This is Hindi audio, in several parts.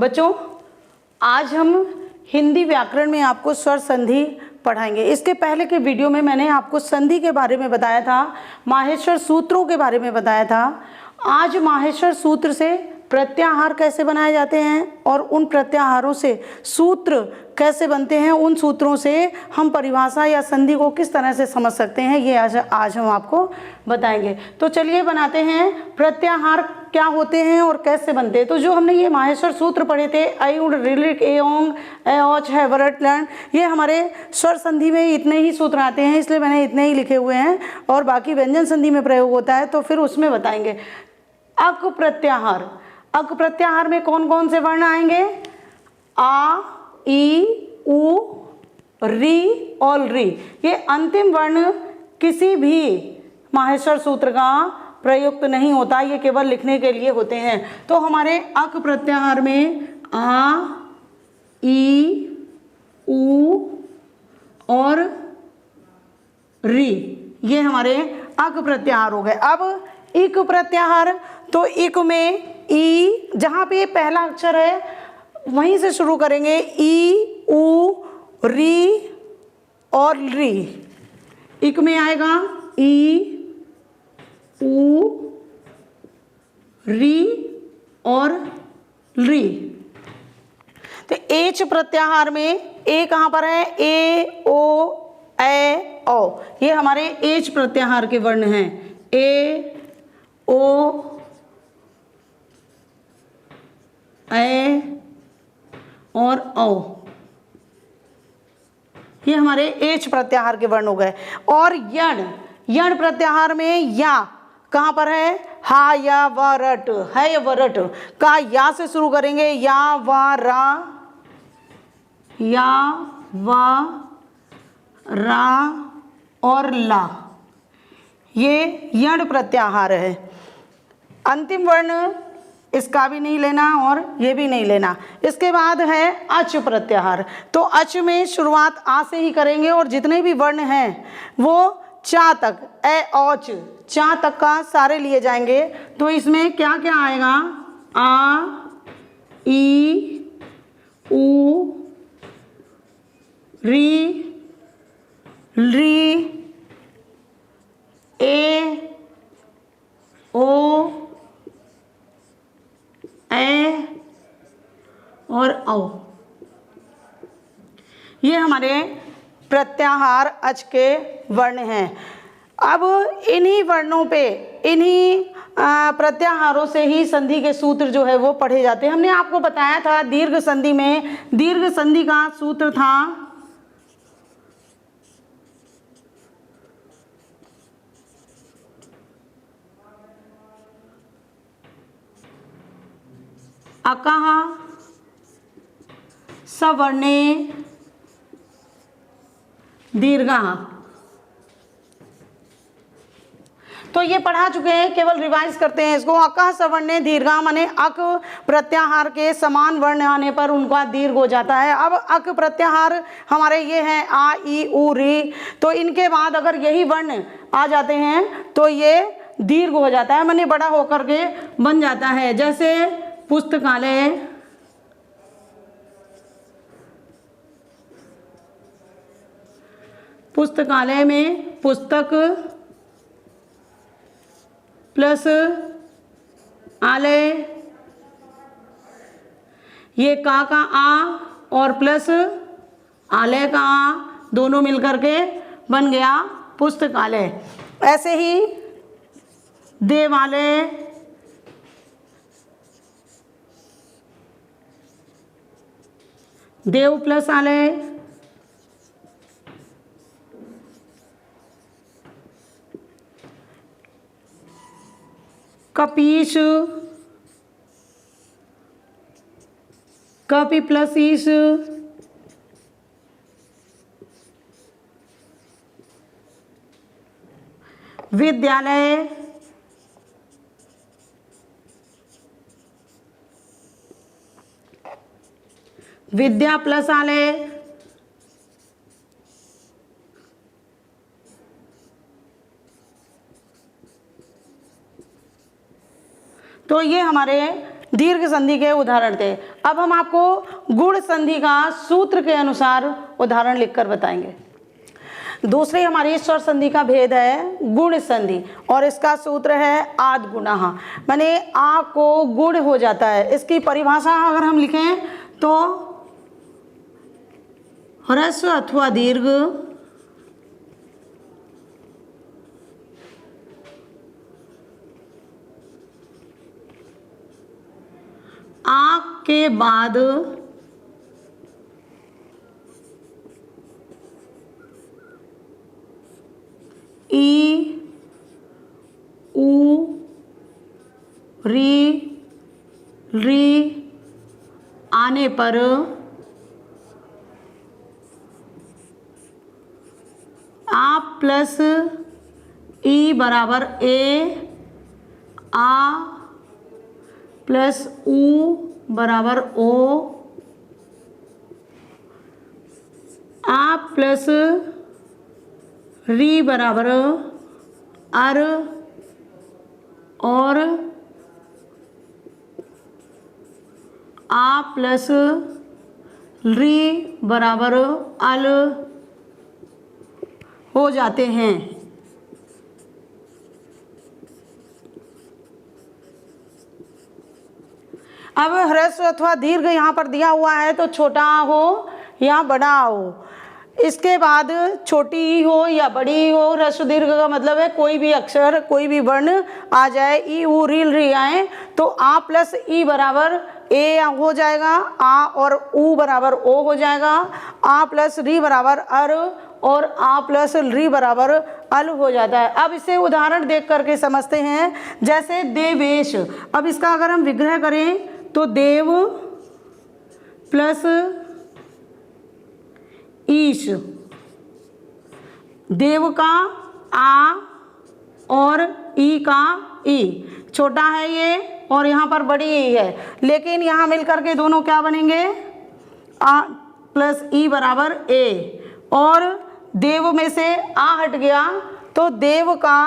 बच्चों, आज हम हिंदी व्याकरण में आपको स्वर संधि पढ़ाएंगे। इसके पहले के वीडियो में मैंने आपको संधि के बारे में बताया था, माहेश्वर सूत्रों के बारे में बताया था। आज माहेश्वर सूत्र से प्रत्याहार कैसे बनाए जाते हैं और उन प्रत्याहारों से सूत्र कैसे बनते हैं, उन सूत्रों से हम परिभाषा या संधि को किस तरह से समझ सकते हैं, ये आज हम आपको बताएंगे। तो चलिए बनाते हैं। प्रत्याहार क्या होते हैं और कैसे बनते हैं। तो जो हमने ये माहेश्वर सूत्र पढ़े थे, ऐ उड रिलिक एओंग एओच है वरट लर्न, ये हमारे स्वर संधि में इतने ही सूत्र आते हैं, इसलिए मैंने इतने ही लिखे हुए हैं। और बाकी व्यंजन संधि में प्रयोग होता है तो फिर उसमें बताएंगे। अक प्रत्याहार, अक प्रत्याहार में कौन कौन से वर्ण आएंगे? आ, ई, उ, री और री। ये अंतिम वर्ण किसी भी माहेश्वर सूत्र का प्रयुक्त नहीं होता, ये केवल लिखने के लिए होते हैं। तो हमारे अक प्रत्याहार में आ, ई, उ और री, ये हमारे अक प्रत्याहार हो गए। अब इक प्रत्याहार, तो इक में ई, जहाँ पे पहला अक्षर है वहीं से शुरू करेंगे। ई, उ, री और री। इक में आएगा ई, उ, री और री। तो एच प्रत्याहार में ए कहाँ पर है? ए, ओ, ए, ओ, ये हमारे एच प्रत्याहार के वर्ण हैं। ए, ओ, ए और ओ, ये हमारे एच प्रत्याहार के वर्ण हो गए। और यण, यण प्रत्याहार में या कहाँ पर है? हा, या, व, रट है, या व रट का या से शुरू करेंगे। या, व, रा, या, व, रा और ला, ये यण प्रत्याहार है। अंतिम वर्ण इसका भी नहीं लेना और ये भी नहीं लेना। इसके बाद है अच प्रत्याहार। तो अच में शुरुआत आ से ही करेंगे और जितने भी वर्ण हैं वो चा तक, ए, औच, चा तक का सारे लिए जाएंगे। तो इसमें क्या क्या आएगा? आ, ई, उ, री, ए, ओ, ए और औ, ये हमारे प्रत्याहार अच के वर्ण हैं। अब इन्हीं वर्णों पे, इन्हीं प्रत्याहारों से ही संधि के सूत्र जो है वो पढ़े जाते हैं। हमने आपको बताया था दीर्घ संधि में, दीर्घ संधि का सूत्र था अकः सवर्णे दीर्घः। तो ये पढ़ा चुके हैं, केवल रिवाइज करते हैं इसको। अकः सवर्णे दीर्घा माने अक प्रत्याहार के समान वर्ण आने पर उनका दीर्घ हो जाता है। अब अक प्रत्याहार हमारे ये हैं आ, ई, उ, री। तो इनके बाद अगर यही वर्ण आ जाते हैं तो ये दीर्घ हो जाता है, माने बड़ा होकर के बन जाता है। जैसे पुस्तकालय, पुस्तकालय में पुस्तक प्लस आलय, ये का आ और प्लस आलय का आ, दोनों मिलकर के बन गया पुस्तकालय। ऐसे ही देवालय, देव प्लस आलय, कपीश, कपि प्लस ईश, विद्यालय, विद्या प्लस आलय, तो ये हमारे दीर्घ संधि के उदाहरण थे। अब हम आपको गुण संधि का सूत्र के अनुसार उदाहरण लिखकर बताएंगे। दूसरी हमारी स्वर संधि का भेद है गुण संधि और इसका सूत्र है आद गुणः, माने आ को गुण हो जाता है। इसकी परिभाषा अगर हम लिखें तो ह्रस्व अथवा दीर्घ आ के बाद ई ऊ री आने पर आ प्लस ई बराबर ए, आ प्लस ऊ बराबर ओ, आ प्लस री बराबर अर और आ प्लस री बराबर अल हो जाते हैं। अब ह्रस्व अथवा दीर्घ यहाँ पर दिया हुआ है तो छोटा हो या बड़ा हो, इसके बाद छोटी ही हो या बड़ी ही हो। ह्रस्व दीर्घ का मतलब है कोई भी अक्षर कोई भी वर्ण आ जाए, ई ऊ री आए तो आ प्लस ई बराबर ए हो जाएगा, आ और ऊ बराबर ओ हो जाएगा, आ प्लस री बराबर अर और आ प्लस री बराबर अल हो जाता है। अब इसे उदाहरण देख करके समझते हैं, जैसे देवेश। अब इसका अगर हम विग्रह करें तो देव प्लस ईश, देव का आ और ई का ई, छोटा है ये और यहाँ पर बड़ी ई है, लेकिन यहाँ मिलकर के दोनों क्या बनेंगे, आ प्लस ई बराबर ए, और देव में से आ हट गया तो देव का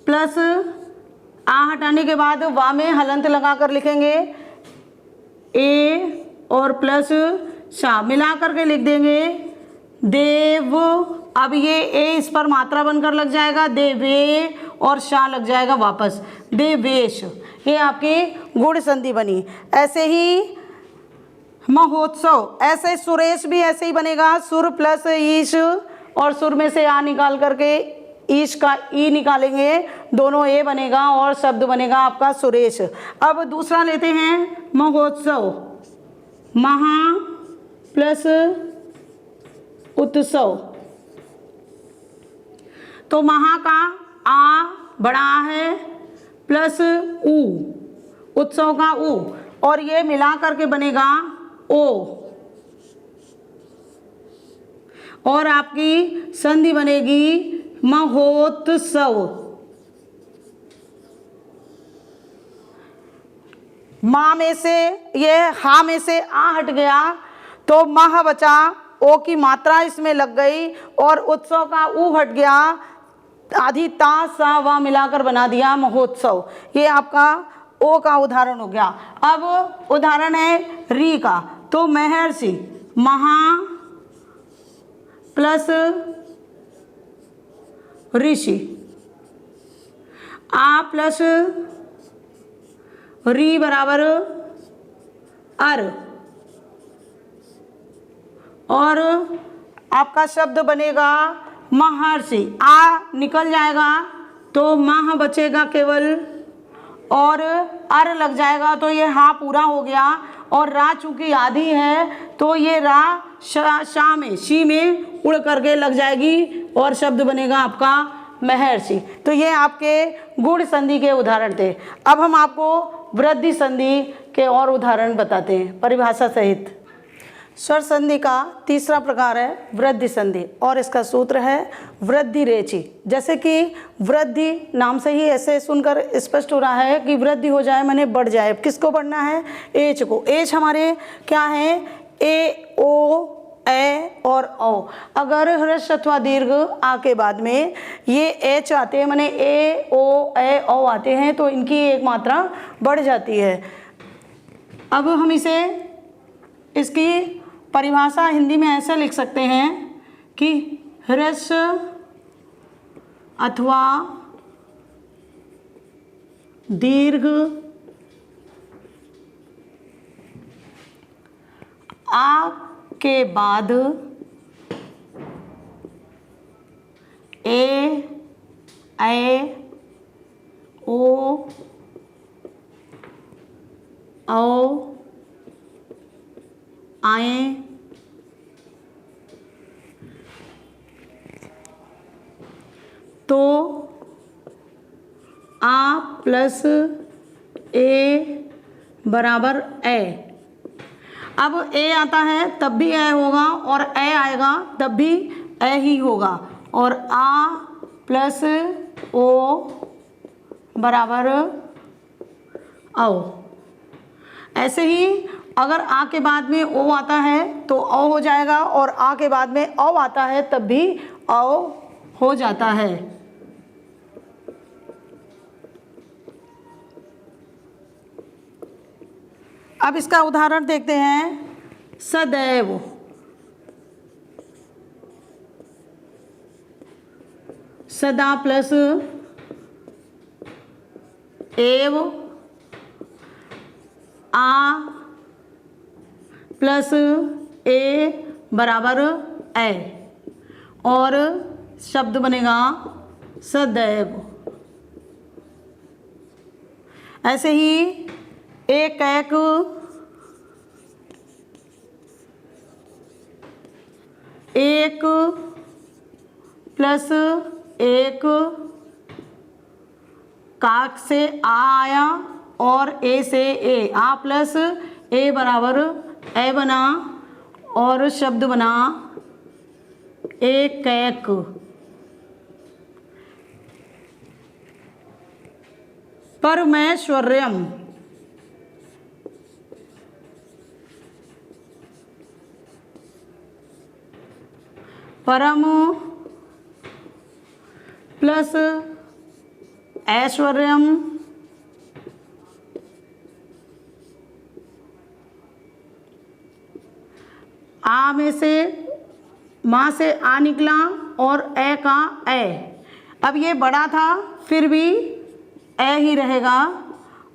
प्लस आ हटाने के बाद वा में हलंत लगा कर लिखेंगे ए और प्लस शा मिला करके लिख देंगे देव। अब ये ए इस पर मात्रा बनकर लग जाएगा, देवे और शा लग जाएगा वापस, देवेश। ये आपकी गुण संधि बनी। ऐसे ही महोत्सव, ऐसे सुरेश भी ऐसे ही बनेगा, सुर प्लस ईश और सुर में से आ निकाल करके ईश का ई निकालेंगे, दोनों ए बनेगा और शब्द बनेगा आपका सुरेश। अब दूसरा लेते हैं महोत्सव, महा प्लस उत्सव, तो महा का आ बड़ा है प्लस ऊ, उत्सव का ऊ, और ये मिला करके बनेगा ओ, और आपकी संधि बनेगी महोत्सव। माँ में से ये हा में से आ हट गया तो मह बचा, ओ की मात्रा इसमें लग गई और उत्सव का ऊ हट गया, आधी ता सा वा मिलाकर बना दिया महोत्सव। ये आपका ओ का उदाहरण हो गया। अब उदाहरण है री का, तो महर्षि, महा प्लस ऋषि, आ प्लस री बराबर अर, और आपका शब्द बनेगा महर्षि। आ निकल जाएगा तो मह बचेगा केवल और अर लग जाएगा तो ये हा पूरा हो गया, और रा चूंकि आधी है तो ये रा शा में शी में उड़ करके लग जाएगी और शब्द बनेगा आपका महर्षि। तो ये आपके गुण संधि के उदाहरण थे। अब हम आपको वृद्धि संधि के और उदाहरण बताते हैं परिभाषा सहित। स्वर संधि का तीसरा प्रकार है वृद्धि संधि और इसका सूत्र है वृद्धि रेचि। जैसे कि वृद्धि नाम से ही ऐसे सुनकर स्पष्ट हो रहा है कि वृद्धि हो जाए माने बढ़ जाए। किसको बढ़ना है? एच को। एच हमारे क्या है? ए ओ ए और ओ। अगर ह्रस्व अथवा दीर्घ आ के बाद में ये एच आते हैं, माने ए ओ ए ओ आते हैं, तो इनकी एक मात्रा बढ़ जाती है। अब हम इसे, इसकी परिभाषा हिंदी में ऐसे लिख सकते हैं कि ह्रस्व अथवा दीर्घ आ के बाद ए ओ आए तो आ प्लस ए बराबर ए। अब ए आता है तब भी ए होगा और ए आएगा तब भी ए ही होगा, और आ प्लस ओ बराबर औ। ऐसे ही अगर आ के बाद में ओ आता है तो औ हो जाएगा, और आ के बाद में औ आता है तब भी औ हो जाता है। अब इसका उदाहरण देखते हैं। सदैव, सदा प्लस एव, आ प्लस ए बराबर ए, और शब्द बनेगा सदैव। ऐसे ही एक प्लस एक, काक से आ आया और ए से ए, आ प्लस ए बराबर ए बना, और शब्द बना एक कैक। परमेश्वर्यम, परम प्लस ऐश्वर्यम, आ में से माँ से आ निकला और ए का ए। अब ये बड़ा था फिर भी ए ही रहेगा,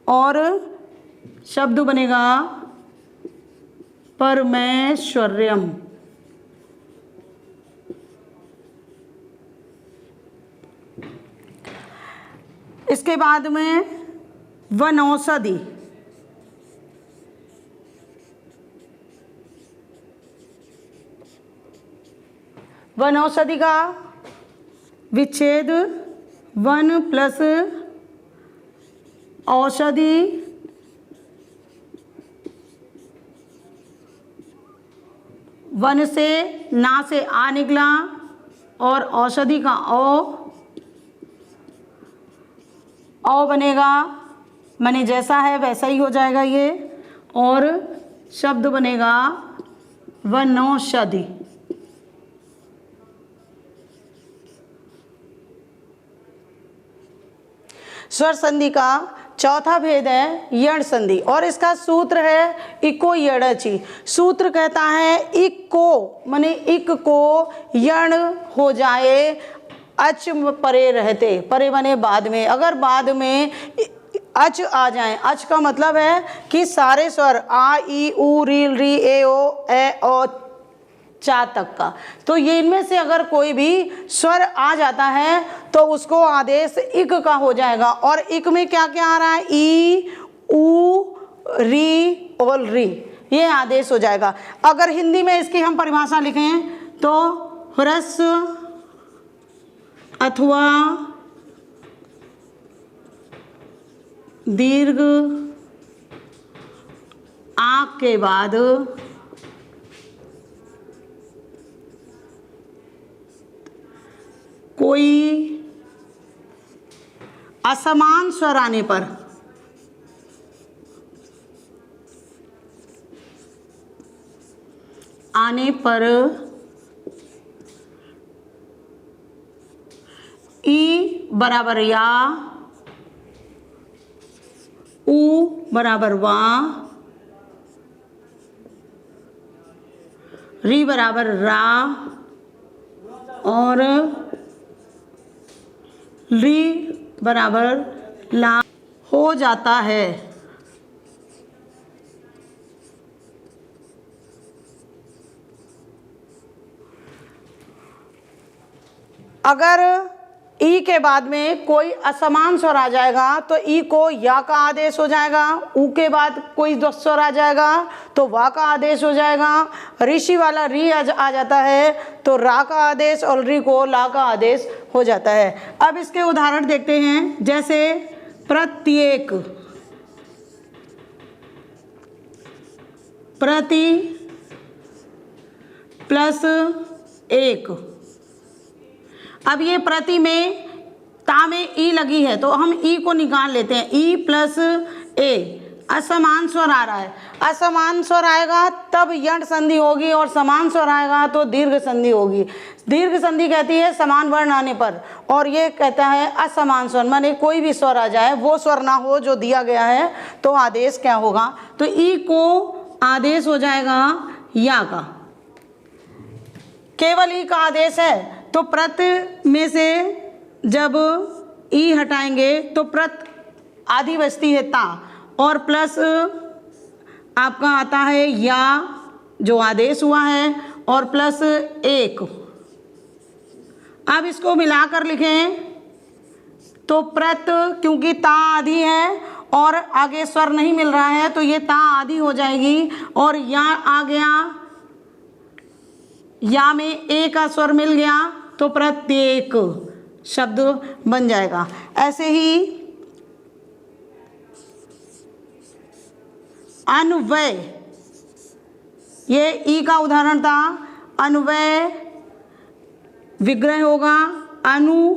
और शब्द बनेगा परमेश्वर्यम। इसके बाद में वनौषधि, वनौषधि का विच्छेद वन प्लस औषधि, वन से ना से आ निकला और औषधि का औ बनेगा, माने जैसा है वैसा ही हो जाएगा ये, और शब्द बनेगा वनौषधि। स्वर संधि का चौथा भेद है यण संधि, और इसका सूत्र है इको यणचि। सूत्र कहता है इको माने इक को यण हो जाए अच परे रहते, परे माने बाद में, अगर बाद में अच आ जाए, अच का मतलब है कि सारे स्वर आ ई उ री री ए ओ ए ओ चा तक का, तो ये इनमें से अगर कोई भी स्वर आ जाता है तो उसको आदेश इक का हो जाएगा। और इक में क्या क्या आ रहा है, ई उ री और री, ये आदेश हो जाएगा। अगर हिंदी में इसकी हम परिभाषा लिखें तो ह्रस्व अथवा दीर्घ आ के बाद कोई असमान स्वर आने पर ई बराबर या, ऊ बराबर वा, री बराबर रा और ली बराबर ला हो जाता है। अगर ई के बाद में कोई असमान स्वर आ जाएगा तो ई को या का आदेश हो जाएगा, ऊ के बाद कोई स्वर आ जाएगा तो वा का आदेश हो जाएगा, ऋषि वाला री आ जाता है तो रा का आदेश और री को ला का आदेश हो जाता है। अब इसके उदाहरण देखते हैं, जैसे प्रत्येक, प्रति प्लस एक। अब ये प्रति में ता में ई लगी है तो हम ई को निकाल लेते हैं, ई प्लस ए। असमान स्वर आ रहा है, असमान स्वर आएगा तब यंट संधि होगी और समान स्वर आएगा तो दीर्घ संधि होगी। दीर्घ संधि कहती है समान वर्ण आने पर, और ये कहता है असमान स्वर, माने कोई भी स्वर आ जाए वो स्वर ना हो जो दिया गया है तो आदेश क्या होगा, तो ई को आदेश हो जाएगा या का, केवल ई का आदेश है। तो प्रत में से जब ई हटाएंगे तो प्रत आधी बचती है ता, और प्लस आपका आता है या जो आदेश हुआ है, और प्लस एक। अब इसको मिलाकर लिखें तो प्रत, क्योंकि ता आधी है और आगे स्वर नहीं मिल रहा है तो ये ता आधी हो जाएगी, और या आ गया, या में ए का स्वर मिल गया तो प्रत्येक शब्द बन जाएगा। ऐसे ही अन्वय, ये ई का उदाहरण था, अन्वय विग्रह होगा अनु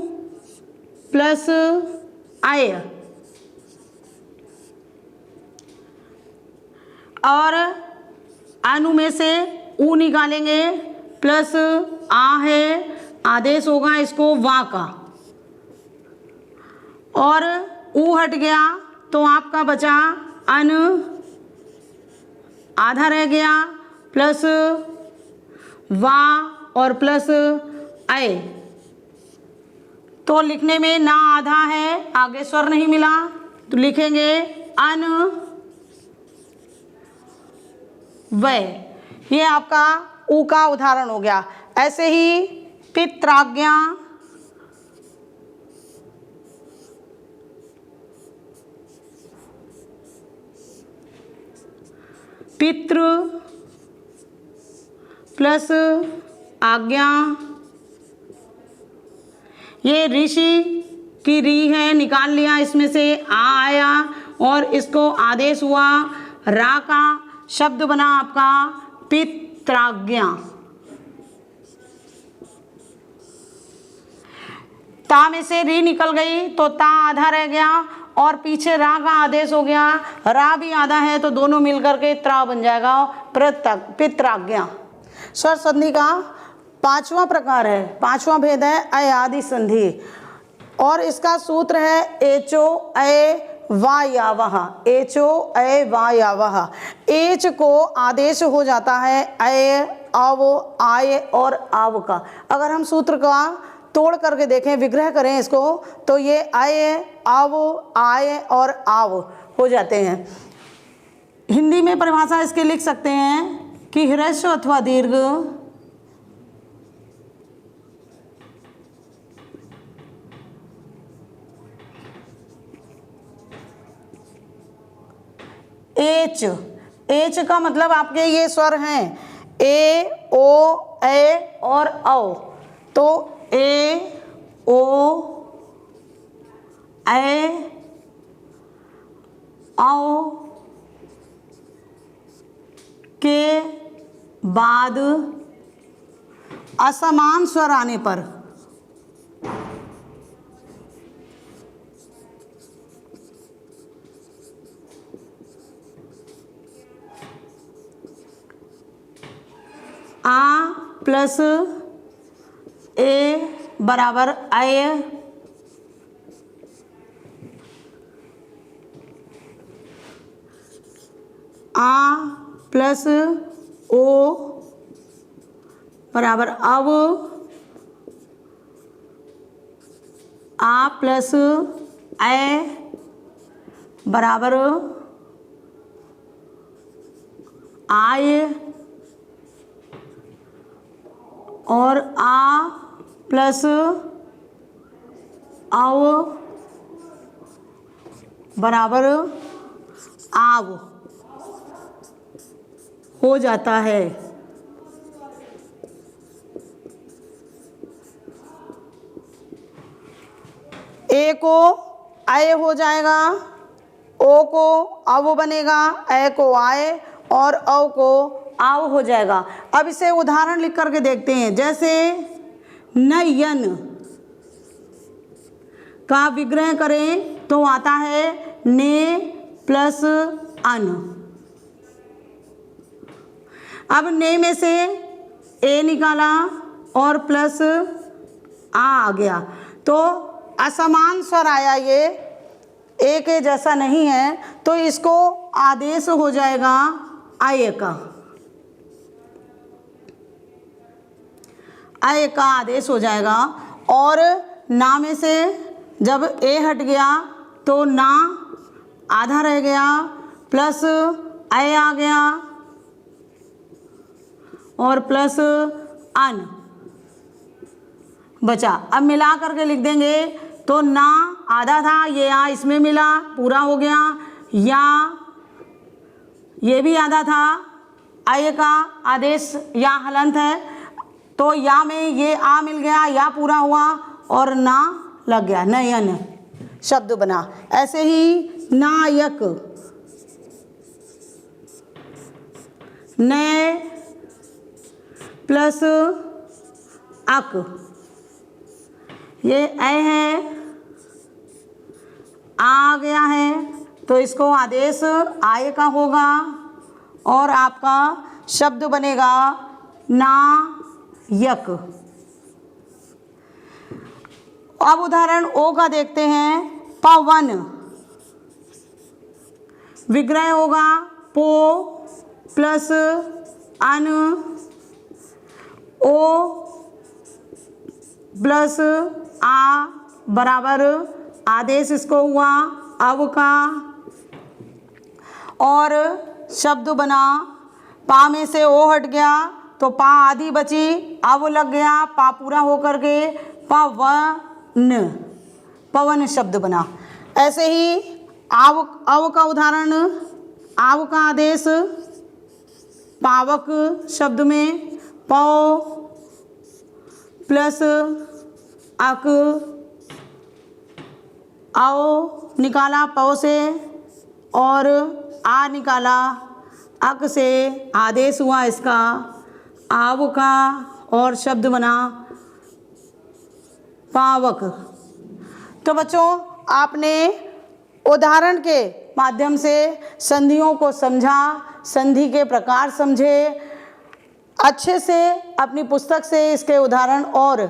प्लस आय, और अनु में से ऊ निकालेंगे, प्लस आ है आदेश होगा इसको वा का, और ऊ हट गया तो आपका बचा अन, आधा रह गया, प्लस वा और प्लस आए। तो लिखने में ना आधा है, आगे स्वर नहीं मिला तो लिखेंगे अन वय। ये आपका ऊ का उदाहरण हो गया। ऐसे ही पित्राज्ञा, पितृ प्लस आज्ञा, ये ऋषि की री है, निकाल लिया, इसमें से आ आया और इसको आदेश हुआ, रा का शब्द बना आपका पित्राज्ञा। ता में से री निकल गई तो ता आधा रह गया और पीछे रा का आदेश हो गया, रा भी आधा है तो दोनों मिलकर के त्रा बन जाएगा पित्राज्ञा। स्वर संधि का पांचवा प्रकार है, पांचवा भेद है अयादि संधि, और इसका सूत्र है एचो ए वा या वह, एचो ए वा या वह। एच को आदेश हो जाता है ए, अव, आय और आव का। अगर हम सूत्र का तोड़ करके देखें, विग्रह करें इसको, तो ये आय, आव, आय और आव हो जाते हैं। हिंदी में परिभाषा इसके लिख सकते हैं कि ह्रस्व अथवा दीर्घ एच, एच का मतलब आपके ये स्वर हैं ए, ओ, ए और औ। तो ए, ओ, ए, औ के बाद असमान स्वर आने पर आ प्लस ए बराबर आय, आ प्लस ओ बराबर अब, आ प्लस ए बराबर आय, और आ प्लस आव बराबर आव हो जाता है। ए को आय हो जाएगा, ओ को अव बनेगा, ए को आय और अव को आव हो जाएगा। अब इसे उदाहरण लिख करके देखते हैं। जैसे नयन का विग्रह करें तो आता है ने प्लस अन। अब ने में से ए निकाला और प्लस आ गया तो असमान स्वर आया, ये ए के जैसा नहीं है, तो इसको आदेश हो जाएगा आय का। आय का आदेश हो जाएगा। और ना में से जब ए हट गया तो ना आधा रह गया, प्लस आय आ गया और प्लस अन बचा। अब मिला करके लिख देंगे तो ना आधा था, ये आ इसमें मिला पूरा हो गया, या ये भी आधा था, आय का आदेश या हलंत है तो या में ये आ मिल गया, या पूरा हुआ और ना लग गया, नयन शब्द बना। ऐसे ही नायक, नए प्लस अक, ये ए है, आ गया है तो इसको आदेश आय का होगा और आपका शब्द बनेगा नायक। अब उदाहरण ओ का देखते हैं। पवन विग्रह होगा पो प्लस अन, ओ प्लस आ बराबर आदेश इसको हुआ अव का, और शब्द बना पा में से ओ हट गया तो पा आधी बची, अव लग गया, पा पूरा होकर के पवन, पवन शब्द बना। ऐसे ही आव अव का उदाहरण, आव का आदेश पावक शब्द में पौ प्लस अक, आओ निकाला पौ से और आ निकाला अक से, आदेश हुआ इसका आव का और शब्द बना पावक। तो बच्चों आपने उदाहरण के माध्यम से संधियों को समझा, संधि के प्रकार समझे, अच्छे से अपनी पुस्तक से इसके उदाहरण और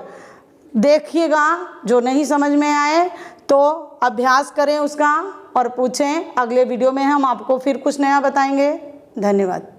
देखिएगा। जो नहीं समझ में आए तो अभ्यास करें उसका और पूछें। अगले वीडियो में हम आपको फिर कुछ नया बताएंगे। धन्यवाद।